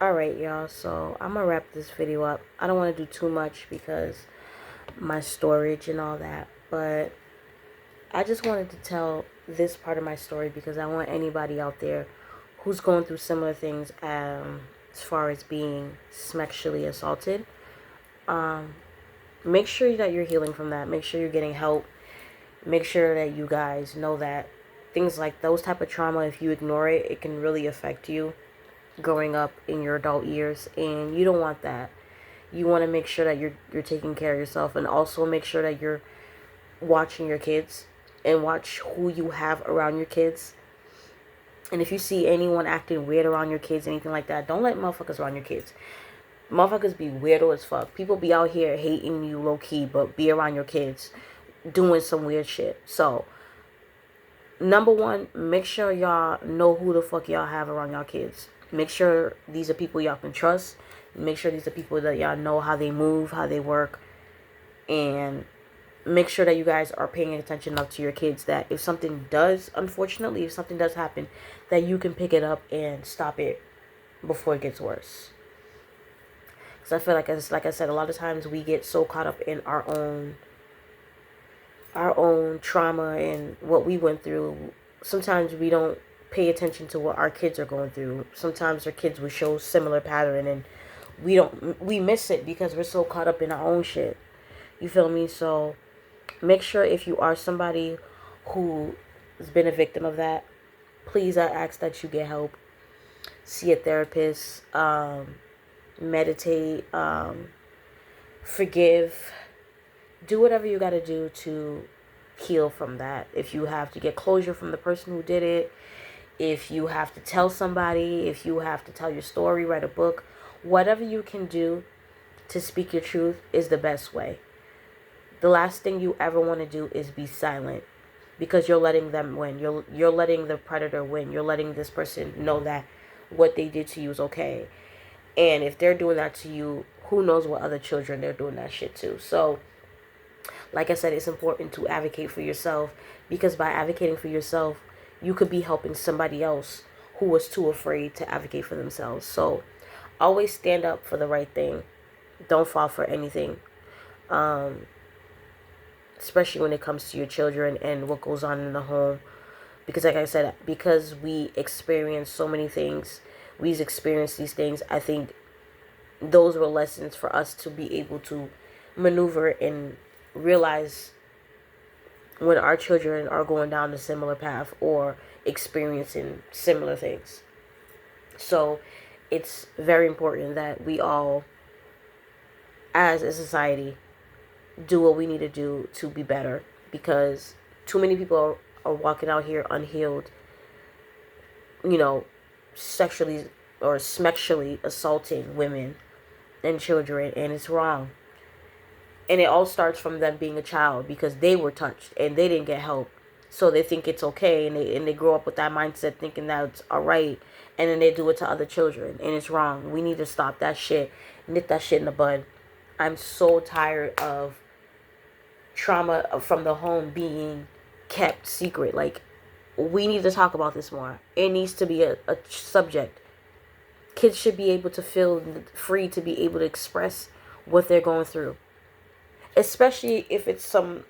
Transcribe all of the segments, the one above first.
Alright, y'all, so I'm gonna wrap this video up. I don't want to do too much because my storage and all that, but I just wanted to tell this part of my story because I want anybody out there who's going through similar things, as far as being sexually assaulted. Make sure that you're healing from that. Make sure you're getting help. Make sure that you guys know that things like those type of trauma, if you ignore it, it can really affect you growing up in your adult years, and you don't want that. You want to make sure that you're taking care of yourself, and also make sure that you're watching your kids and watch who you have around your kids. And if you see anyone acting weird around your kids, anything like that, don't let motherfuckers around your kids. Motherfuckers be weirdo as fuck. People be out here hating you low key, but be around your kids doing some weird shit. So, number one, make sure y'all know who the fuck y'all have around y'all kids. Make sure these are people y'all can trust. Make sure these are people that y'all know how they move, how they work. And make sure that you guys are paying attention enough to your kids that if something does, unfortunately, if something does happen, that you can pick it up and stop it before it gets worse. Because I feel like I said, a lot of times we get so caught up in our own trauma and what we went through. Sometimes we don't pay attention to what our kids are going through. Sometimes our kids will show similar pattern, and we miss it because we're so caught up in our own shit. You feel me? So make sure, if you are somebody who has been a victim of that, please, I ask that you get help. See a therapist, meditate, forgive, do whatever you got to do to heal from that. If you have to get closure from the person who did it, if you have to tell somebody, if you have to tell your story, write a book, whatever you can do to speak your truth is the best way. The last thing you ever want to do is be silent, because you're letting them win. You're letting the predator win. You're letting this person know that what they did to you is okay. And if they're doing that to you, who knows what other children they're doing that shit to. So, like I said, it's important to advocate for yourself, because by advocating for yourself, you could be helping somebody else who was too afraid to advocate for themselves. So, always stand up for the right thing. Don't fall for anything. Especially when it comes to your children and what goes on in the home. Because like I said, because we experience so many things, we've experienced these things, I think those were lessons for us to be able to maneuver and realize when our children are going down a similar path or experiencing similar things. So it's very important that we all, as a society, do what we need to do to be better, because too many people are walking out here unhealed, you know, sexually or sexually assaulting women and children, and it's wrong. And it all starts from them being a child, because they were touched and they didn't get help. So they think it's okay, and they grow up with that mindset thinking that it's alright, and then they do it to other children, and it's wrong. We need to stop that shit, nip that shit in the bud. I'm so tired of trauma from the home being kept secret. Like, we need to talk about this more. It needs to be a subject. Kids should be able to feel free to be able to express what they're going through, especially if it's some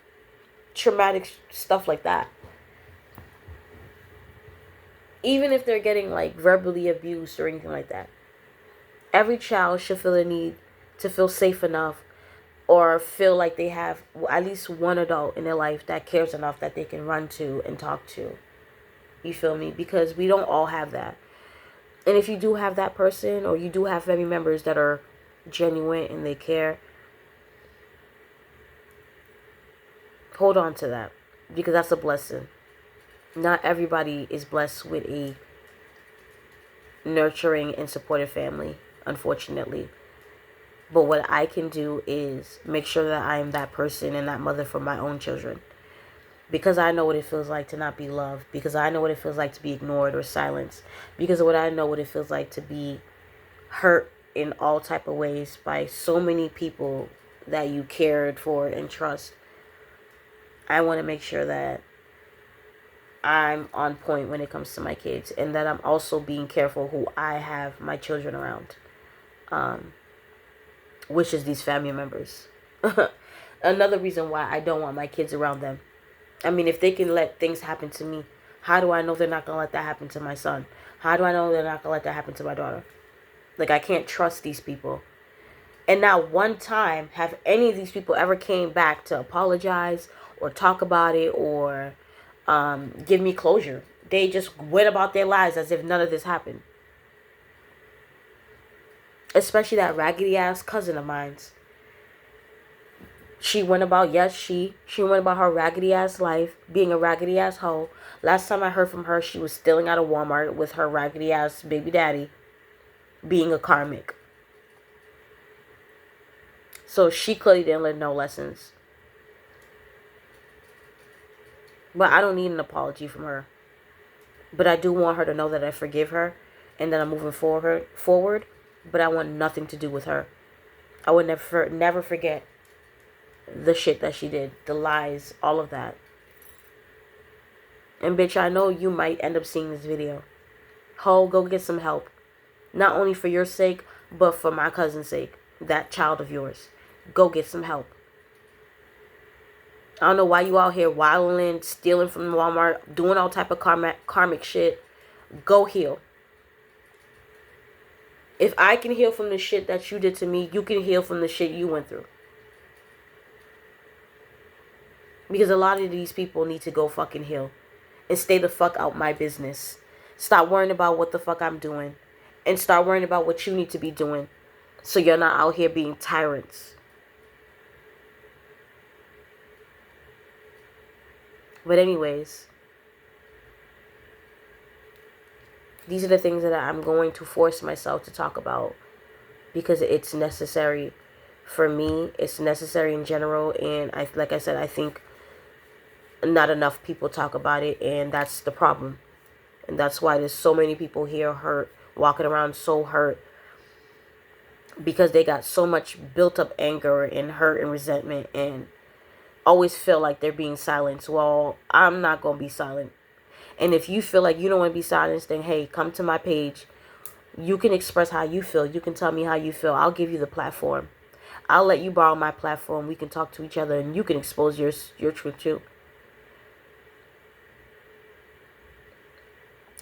traumatic stuff like that. Even if they're getting like verbally abused or anything like that, every child should feel the need to feel safe enough, or feel like they have at least one adult in their life that cares enough that they can run to and talk to. You feel me? Because we don't all have that. And if you do have that person, or you do have family members that are genuine and they care, hold on to that, because that's a blessing. Not everybody is blessed with a nurturing and supportive family, unfortunately. But what I can do is make sure that I am that person and that mother for my own children. Because I know what it feels like to not be loved. Because I know what it feels like to be ignored or silenced. Because of what I know what it feels like to be hurt in all type of ways by so many people that you cared for and trust. I want to make sure that I'm on point when it comes to my kids, and that I'm also being careful who I have my children around, which is these family members. Another reason why I don't want my kids around them. I mean, if they can let things happen to me, how do I know they're not going to let that happen to my son? How do I know they're not going to let that happen to my daughter? Like, I can't trust these people. And not one time have any of these people ever came back to apologize or talk about it or give me closure. They just went about their lives as if none of this happened. Especially that raggedy ass cousin of mine's. She went about, yes, she went about her raggedy ass life, being a raggedy ass hoe. Last time I heard from her, she was stealing out of Walmart with her raggedy ass baby daddy, being a karmic. So she clearly didn't learn no lessons. But I don't need an apology from her. But I do want her to know that I forgive her and that I'm moving forward. But I want nothing to do with her. I would never forget the shit that she did, the lies, all of that. And bitch, I know you might end up seeing this video. Ho, go get some help. Not only for your sake, but for my cousin's sake. That child of yours. Go get some help. I don't know why you out here wilding, stealing from Walmart, doing all type of karmic shit. Go heal. If I can heal from the shit that you did to me, you can heal from the shit you went through. Because a lot of these people need to go fucking heal. And stay the fuck out my business. Stop worrying about what the fuck I'm doing. And start worrying about what you need to be doing. So you're not out here being tyrants. But anyways, these are the things that I'm going to force myself to talk about. Because it's necessary for me. It's necessary in general. And like I said, I think not enough people talk about it. And that's the problem. And that's why there's so many people here hurt. Walking around so hurt. Because they got so much built up anger and hurt and resentment. And always feel like they're being silenced. Well, I'm not going to be silent. And if you feel like you don't want to be silenced, then hey, come to my page. You can express how you feel. You can tell me how you feel. I'll give you the platform. I'll let you borrow my platform. We can talk to each other and you can expose your truth too.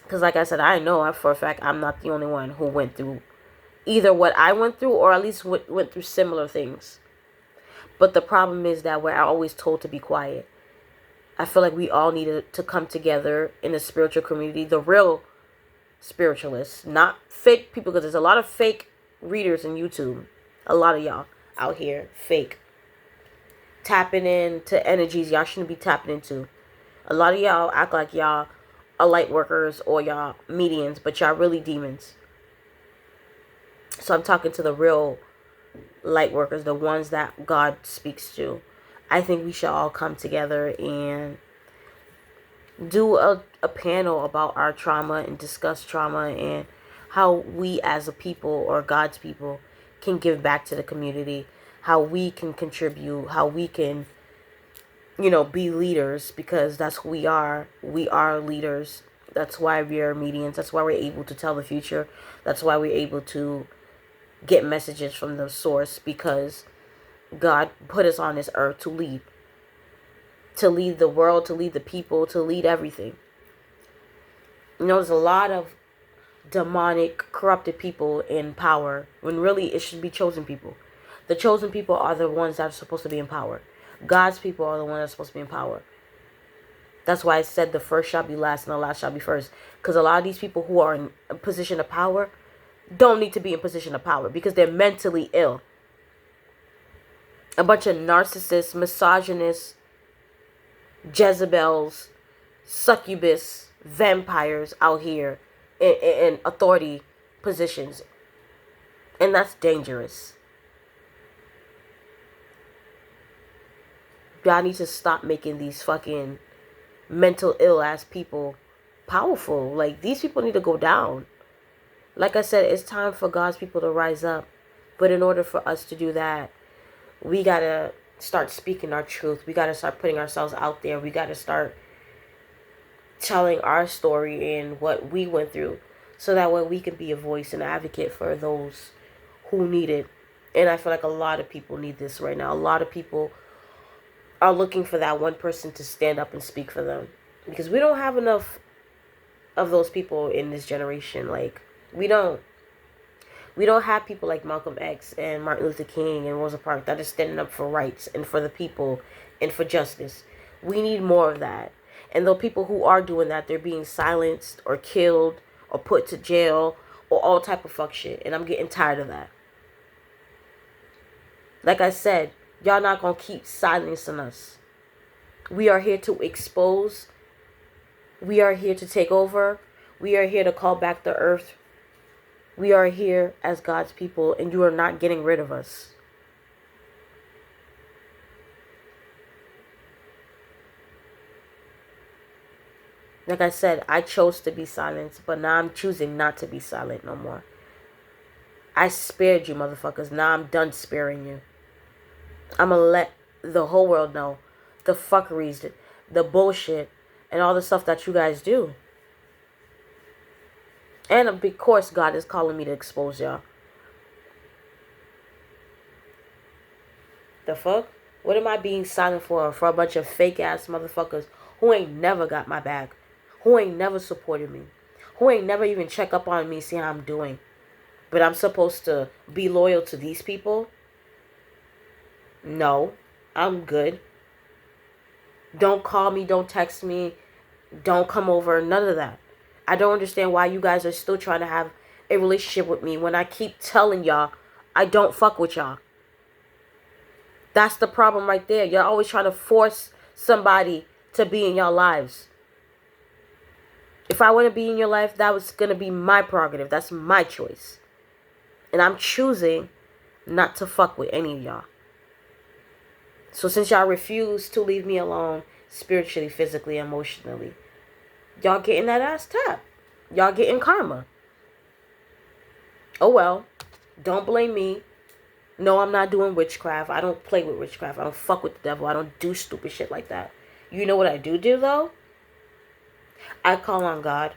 Because like I said, I know for a fact I'm not the only one who went through either what I went through or at least went through similar things. But the problem is that we're always told to be quiet. I feel like we all need to come together in the spiritual community. The real spiritualists. Not fake people. Because there's a lot of fake readers in YouTube. A lot of y'all out here. Fake. Tapping into energies y'all shouldn't be tapping into. A lot of y'all act like y'all are light workers or y'all mediums. But y'all really demons. So I'm talking to the real light workers, the ones that God speaks to. I think we should all come together and do a panel about our trauma and discuss trauma and how we as a people or God's people can give back to the community, how we can contribute, how we can, be leaders, because that's who we are. We are leaders. That's why we are mediums. That's why we're able to tell the future. That's why we're able to get messages from the source, because God put us on this earth to lead the world, to lead the people, to lead everything. There's a lot of demonic, corrupted people in power when really it should be chosen people. The chosen people are the ones that are supposed to be in power. God's people are the ones that are supposed to be in power. That's why I said the first shall be last and the last shall be first. Because a lot of these people who are in a position of power don't need to be in position of power because they're mentally ill. A bunch of narcissists, misogynists, Jezebels, succubus, vampires out here in authority positions. And that's dangerous. Y'all need to stop making these fucking mental ill ass people powerful. Like, these people need to go down. Like I said, it's time for God's people to rise up. But in order for us to do that, we gotta start speaking our truth. We gotta start putting ourselves out there. We gotta start telling our story and what we went through, so that way we can be a voice and advocate for those who need it. And I feel like a lot of people need this right now. A lot of people are looking for that one person to stand up and speak for them, because we don't have enough of those people in this generation. Like, we don't have people like Malcolm X and Martin Luther King and Rosa Parks that are standing up for rights and for the people and for justice. We need more of that. And though people who are doing that, they're being silenced or killed or put to jail or all type of fuck shit. And I'm getting tired of that. Like I said, y'all not gonna keep silencing us. We are here to expose. We are here to take over. We are here to call back the earth. We are here as God's people, and you are not getting rid of us. Like I said, I chose to be silent, but now I'm choosing not to be silent no more. I spared you, motherfuckers. Now I'm done sparing you. I'm gonna let the whole world know the fuckeries, the bullshit, and all the stuff that you guys do. And of course, God is calling me to expose y'all. The fuck? What am I being silent for? For a bunch of fake ass motherfuckers who ain't never got my back, who ain't never supported me, who ain't never even check up on me, see how I'm doing. But I'm supposed to be loyal to these people? No, I'm good. Don't call me, don't text me, don't come over, none of that. I don't understand why you guys are still trying to have a relationship with me when I keep telling y'all I don't fuck with y'all. That's the problem right there. You're always trying to force somebody to be in your lives. If I want to be in your life, that was going to be my prerogative. That's my choice. And I'm choosing not to fuck with any of y'all. So since y'all refuse to leave me alone spiritually, physically, emotionally, y'all getting that ass tapped. Y'all getting karma. Oh well. Don't blame me. No, I'm not doing witchcraft. I don't play with witchcraft. I don't fuck with the devil. I don't do stupid shit like that. You know what I do though? I call on God.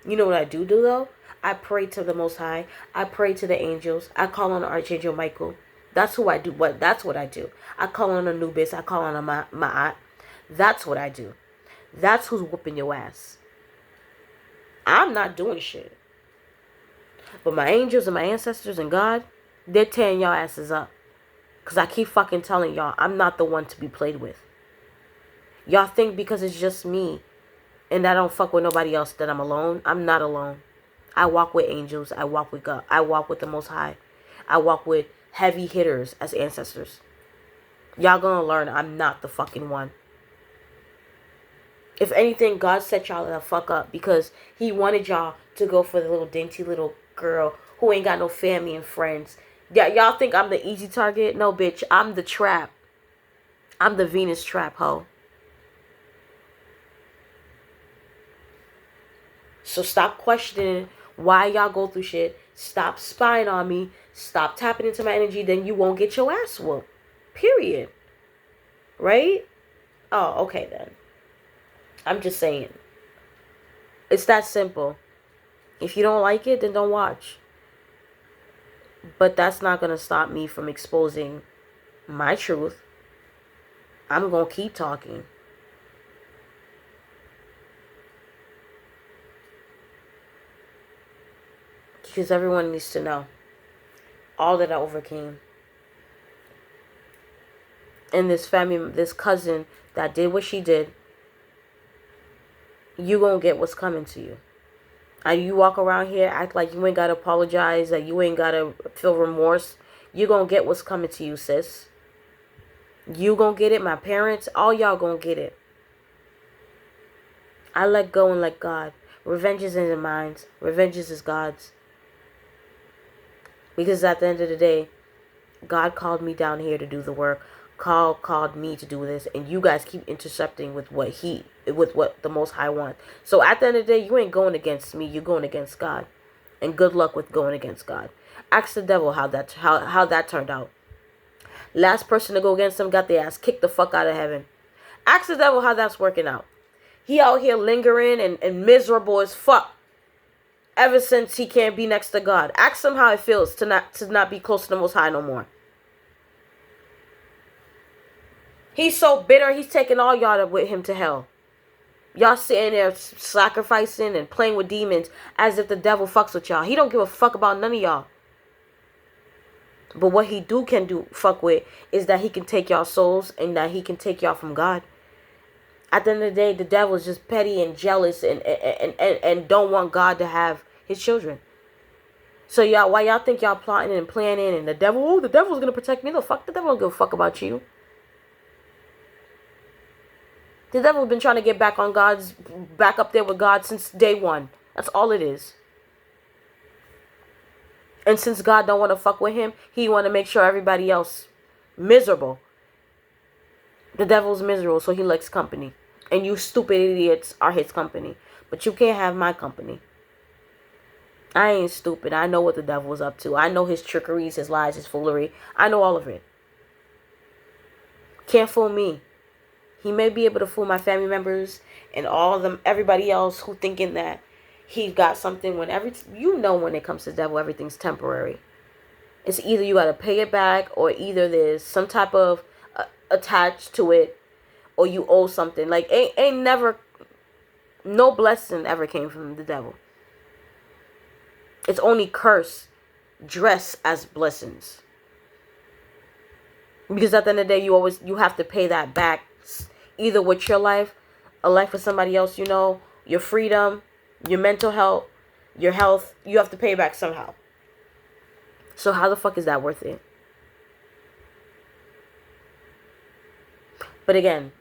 You know what I do though? I pray to the Most High. I pray to the angels. I call on Archangel Michael. That's who I do. That's what I do. I call on Anubis. I call on Ma'at. That's what I do. That's who's whooping your ass. I'm not doing shit. But my angels and my ancestors and God, they're tearing y'all asses up. Because I keep fucking telling y'all, I'm not the one to be played with. Y'all think because it's just me and I don't fuck with nobody else that I'm alone. I'm not alone. I walk with angels. I walk with God. I walk with the Most High. I walk with heavy hitters as ancestors. Y'all gonna learn I'm not the fucking one. If anything, God set y'all the fuck up because he wanted y'all to go for the little dainty little girl who ain't got no family and friends. Yeah, y'all think I'm the easy target? No, bitch. I'm the trap. I'm the Venus trap, hoe. So stop questioning why y'all go through shit. Stop spying on me. Stop tapping into my energy. Then you won't get your ass whooped. Period. Right? Oh, okay then. I'm just saying. It's that simple. If you don't like it, then don't watch. But that's not going to stop me from exposing my truth. I'm going to keep talking. Because everyone needs to know all that I overcame. And this family, this cousin that did what she did, you gonna get what's coming to you. And you walk around here, act like you ain't gotta apologize, that you ain't gotta feel remorse. You gonna get what's coming to you, sis. You gonna get it, my parents, all y'all gonna get it. I let go and let God. Revenge is in mine. Revenge is God's. Because at the end of the day, God called me down here to do the work. Called me to do this, and you guys keep intercepting with what the Most High wants. So at the end of the day, you ain't going against me. You're going against God, and good luck with going against God. Ask the devil how that turned out. Last person to go against him got their ass kicked the fuck out of heaven. Ask the devil how that's working out. He out here lingering and miserable as fuck ever since he can't be next to God. Ask him how it feels to not be close to the Most High no more. He's so bitter, he's taking all y'all with him to hell. Y'all sitting there sacrificing and playing with demons as if the devil fucks with y'all. He don't give a fuck about none of y'all. But what he can fuck with is that he can take y'all souls and that he can take y'all from God. At the end of the day, the devil is just petty and jealous and don't want God to have his children. So y'all, why y'all think y'all plotting and planning and the devil's gonna protect me? No, fuck, the devil don't give a fuck about you. The devil's been trying to get back up there with God since day one. That's all it is. And since God don't want to fuck with him, he want to make sure everybody else miserable. The devil's miserable, so he likes company. And you stupid idiots are his company. But you can't have my company. I ain't stupid. I know what the devil is up to. I know his trickeries, his lies, his foolery. I know all of it. Can't fool me. He may be able to fool my family members and everybody else who thinking that he got something when it comes to the devil, everything's temporary. It's either you got to pay it back or either there's some type of attached to it or you owe something. Like ain't never, no blessing ever came from the devil. It's only curse dressed as blessings. Because at the end of the day, you have to pay that back. Either with your life, a life for somebody else, your freedom, your mental health, your health, you have to pay back somehow. So how the fuck is that worth it? But again,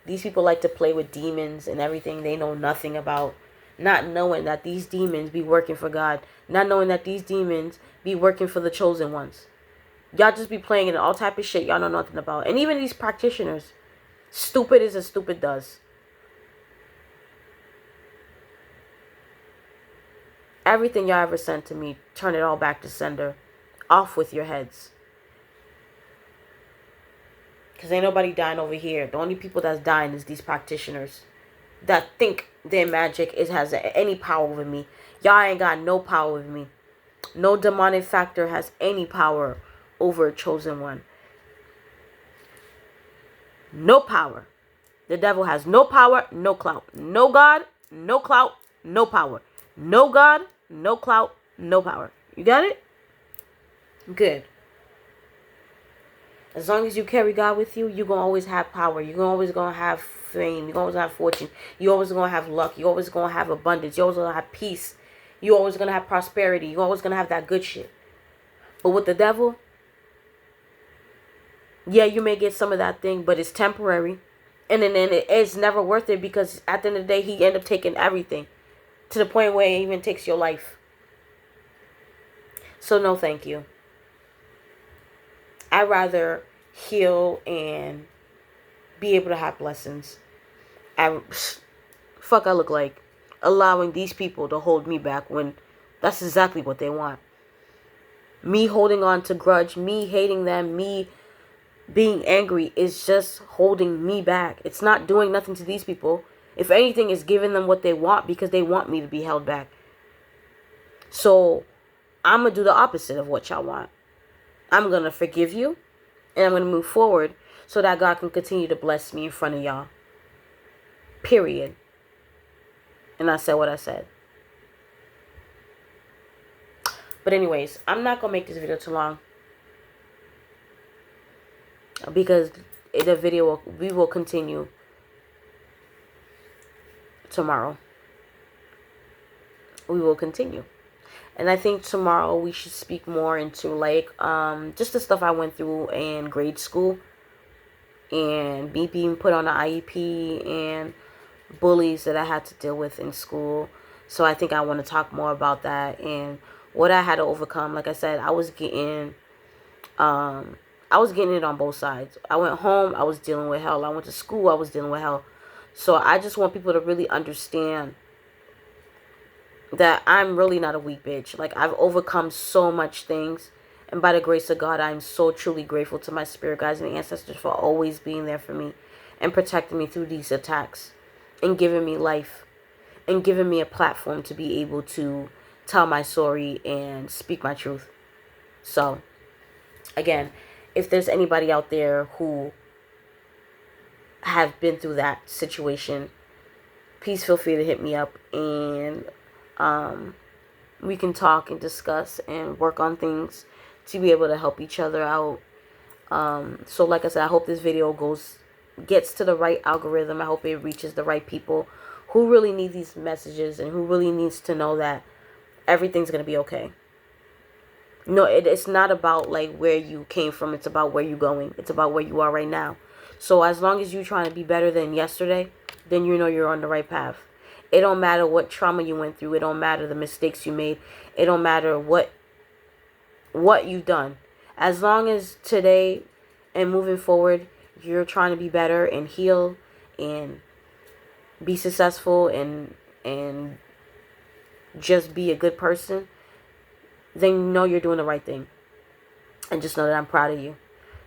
these people like to play with demons and everything they know nothing about. Not knowing that these demons be working for God. Not knowing that these demons be working for the chosen ones. Y'all just be playing in all type of shit y'all know nothing about. And even these practitioners, stupid as a stupid does. Everything y'all ever sent to me, turn it all back to sender. Off with your heads. Because ain't nobody dying over here. The only people that's dying is these practitioners that think their magic has any power over me. Y'all ain't got no power over me. No demonic factor has any power over a chosen one. No power. The devil has no power, no clout. No God, no clout, no power. No God, no clout, no power. You got it? Good. As long as you carry God with you, you're going to always have power. You're always going to have fame. You're always going to have fortune. You're always going to have luck. You're always going to have abundance. You're always going to have peace. You're always going to have prosperity. You're always going to have that good shit. But with the devil, yeah, you may get some of that thing, but it's temporary. And then it's never worth it because at the end of the day, he end up taking everything to the point where it even takes your life. So no, thank you. I'd rather heal and be able to have blessings. I look like allowing these people to hold me back when that's exactly what they want. Me holding on to grudge, me hating them, me being angry is just holding me back. It's not doing nothing to these people. If anything, it's giving them what they want because they want me to be held back. So I'm going to do the opposite of what y'all want. I'm going to forgive you and I'm going to move forward so that God can continue to bless me in front of y'all. Period. And I said what I said. But anyways, I'm not going to make this video too long. Because we will continue tomorrow. We will continue. And I think tomorrow we should speak more into like just the stuff I went through in grade school. And me being put on an IEP and bullies that I had to deal with in school. So I think I want to talk more about that and what I had to overcome. Like I said, I was getting it on both sides. I went home, I was dealing with hell. I went to school, I was dealing with hell. So I just want people to really understand that I'm really not a weak bitch. Like, I've overcome so much things. And by the grace of God, I'm so truly grateful to my spirit guides and ancestors for always being there for me and protecting me through these attacks. and giving me life and giving me a platform to be able to tell my story and speak my truth. So, again, if there's anybody out there who have been through that situation, please feel free to hit me up, and we can talk and discuss and work on things to be able to help each other out. So like I said, I hope this video gets to the right algorithm. I hope it reaches the right people who really need these messages and who really needs to know that everything's going to be okay. No, it's not about like where you came from. It's about where you're going. It's about where you are right now. So as long as you're trying to be better than yesterday, then you know you're on the right path. It don't matter what trauma you went through. It don't matter the mistakes you made. It don't matter what you've done. As long as today and moving forward, you're trying to be better and heal and be successful and just be a good person, then you know you're doing the right thing. And just know that I'm proud of you.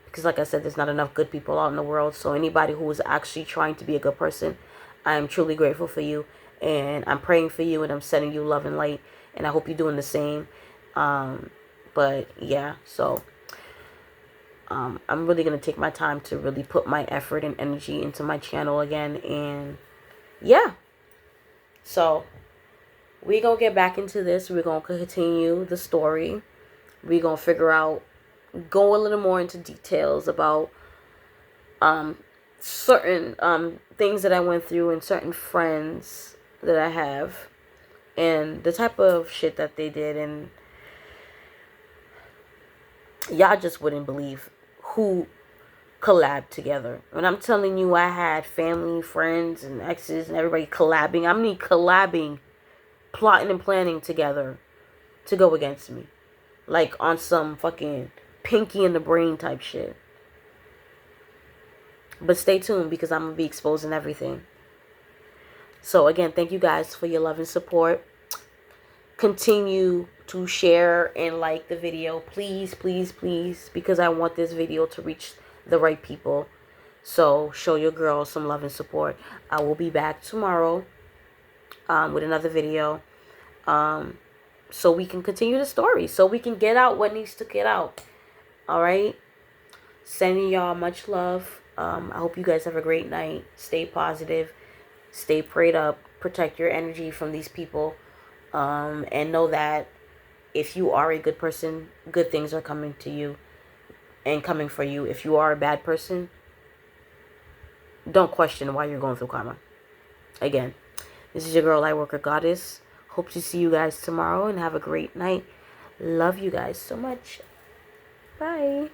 Because like I said, there's not enough good people out in the world. So anybody who is actually trying to be a good person, I am truly grateful for you. And I'm praying for you, and I'm sending you love and light. And I hope you're doing the same. But yeah, so I'm really going to take my time to really put my effort and energy into my channel again. And yeah, so we're going to get back into this. We're going to continue the story. We're going to figure out, go a little more into details about certain things that I went through and certain friends that I have and the type of shit that they did. And y'all just wouldn't believe who collabed together. When I'm telling you, I had family, friends, and exes and everybody collabing. I mean collabing, plotting and planning together to go against me. Like on some fucking Pinky in the Brain type shit. But stay tuned, because I'm going to be exposing everything. So again, thank you guys for your love and support. Continue to share and like the video. Please, please, please. Because I want this video to reach the right people. So show your girl some love and support. I will be back tomorrow with another video. So we can continue the story. So we can get out what needs to get out. Alright? Sending y'all much love. I hope you guys have a great night. Stay positive. Stay prayed up. Protect your energy from these people. And know that if you are a good person, good things are coming to you and coming for you. If you are a bad person, don't question why you're going through karma. Again, this is your girl, Lightworker Goddess. Hope to see you guys tomorrow and have a great night. Love you guys so much. Bye.